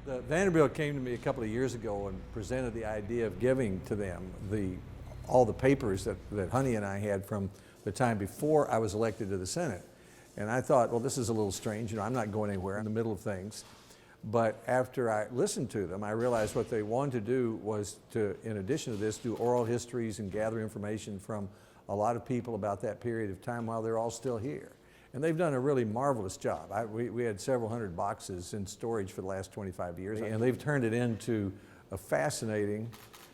Vanderbilt came to me a couple of years ago and presented the idea of giving to them all the papers that Honey and I had from the time before I was elected to the Senate. And I thought, well, this is a little strange. You know, I'm not going anywhere. I'm in the middle of things. But after I listened to them, I realized what they wanted to do was to, in addition to this, do oral histories and gather information from a lot of people about that period of time while they're all still here. And they've done a really marvelous job. We had several hundred boxes in storage for the last 25 years, and they've turned it into a fascinating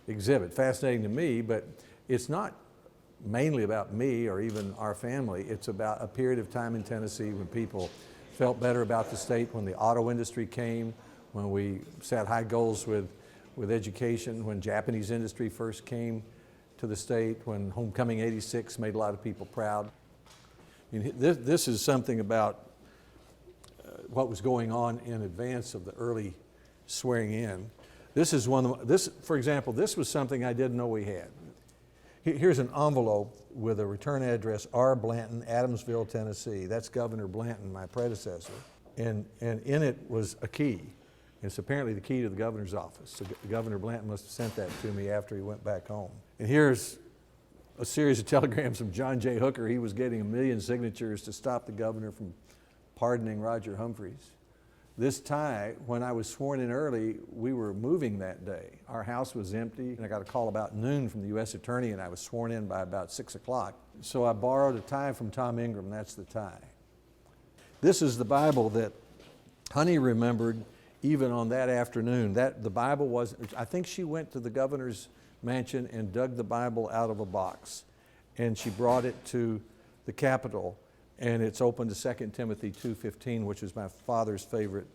exhibit. Fascinating to me, but it's not mainly about me or even our family. It's about a period of time in Tennessee when people felt better about the state, when the auto industry came, when we set high goals with education, when Japanese industry first came to the state, when Homecoming '86 made a lot of people proud. I mean, this is something about what was going on in advance of the early swearing in. This is for example, this was something I didn't know we had. Here's an envelope with a return address, R. Blanton, Adamsville, Tennessee. That's Governor Blanton, my predecessor. And in it was a key. It's apparently the key to the governor's office. So Governor Blanton must have sent that to me after he went back home. And here's a series of telegrams from John J. Hooker. He was getting 1 million signatures to stop the governor from pardoning Roger Humphreys. This tie, when I was sworn in early, we were moving that day. Our house was empty, and I got a call about noon from the U.S. Attorney, and I was sworn in by about 6 o'clock. So I borrowed a tie from Tom Ingram. That's the tie. This is the Bible that Honey remembered even on that afternoon. The Bible was, I think she went to the governor's mansion and dug the Bible out of a box, and she brought it to the Capitol. And it's open to 2 Timothy 2:15, which is my father's favorite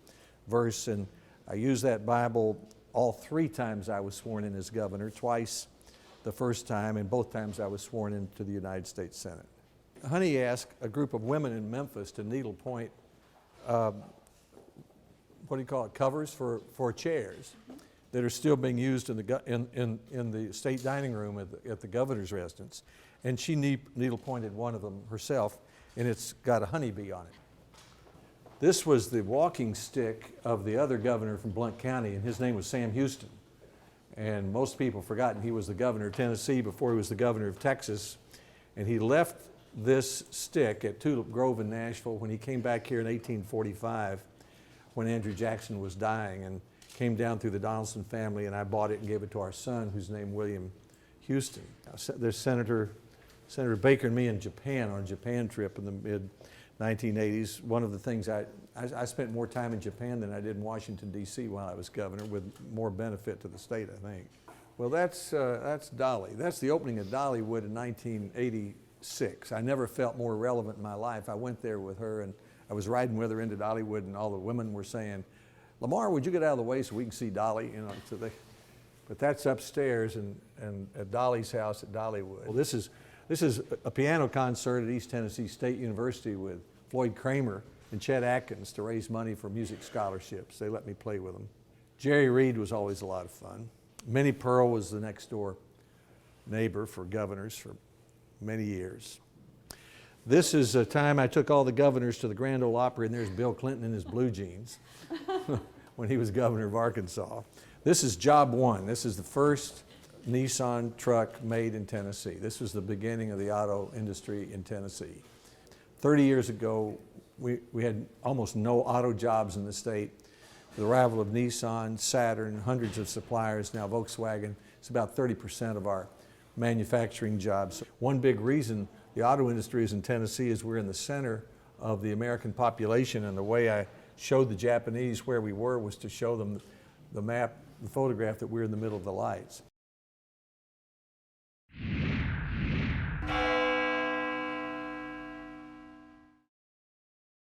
verse. And I used that Bible all 3 times I was sworn in as governor, twice the first time, and both times I was sworn into the United States Senate. Honey asked a group of women in Memphis to needlepoint, covers for chairs that are still being used in the state dining room at the governor's residence. And she needlepointed one of them herself, and it's got a honeybee on it. This was the walking stick of the other governor from Blount County, and his name was Sam Houston. And most people have forgotten he was the governor of Tennessee before he was the governor of Texas. And he left this stick at Tulip Grove in Nashville when he came back here in 1845 when Andrew Jackson was dying, and came down through the Donaldson family, and I bought it and gave it to our son, who's named William Houston. There's Senator Baker and me in Japan on a Japan trip in the mid-1980s. One of the things I spent more time in Japan than I did in Washington, D.C. while I was governor, with more benefit to the state, I think. Well, that's Dolly. That's the opening of Dollywood in 1986. I never felt more relevant in my life. I went there with her, and I was riding with her into Dollywood, and all the women were saying, "Lamar, would you get out of the way so we can see Dolly?" You know, but that's upstairs and at Dolly's house at Dollywood. Well, this is a piano concert at East Tennessee State University with Floyd Kramer and Chet Atkins to raise money for music scholarships. They let me play with them. Jerry Reed was always a lot of fun. Minnie Pearl was the next door neighbor for governors for many years. This is a time I took all the governors to the Grand Ole Opry, and there's Bill Clinton in his blue jeans when he was governor of Arkansas. This is Job 1. This is the first Nissan truck made in Tennessee. This was the beginning of the auto industry in Tennessee. 30 years ago, we had almost no auto jobs in the state. The arrival of Nissan, Saturn, hundreds of suppliers, now Volkswagen, it's about 30% of our manufacturing jobs. One big reason the auto industry is in Tennessee is we're in the center of the American population, and the way I showed the Japanese where we were was to show them the map, the photograph that we're in the middle of the lights.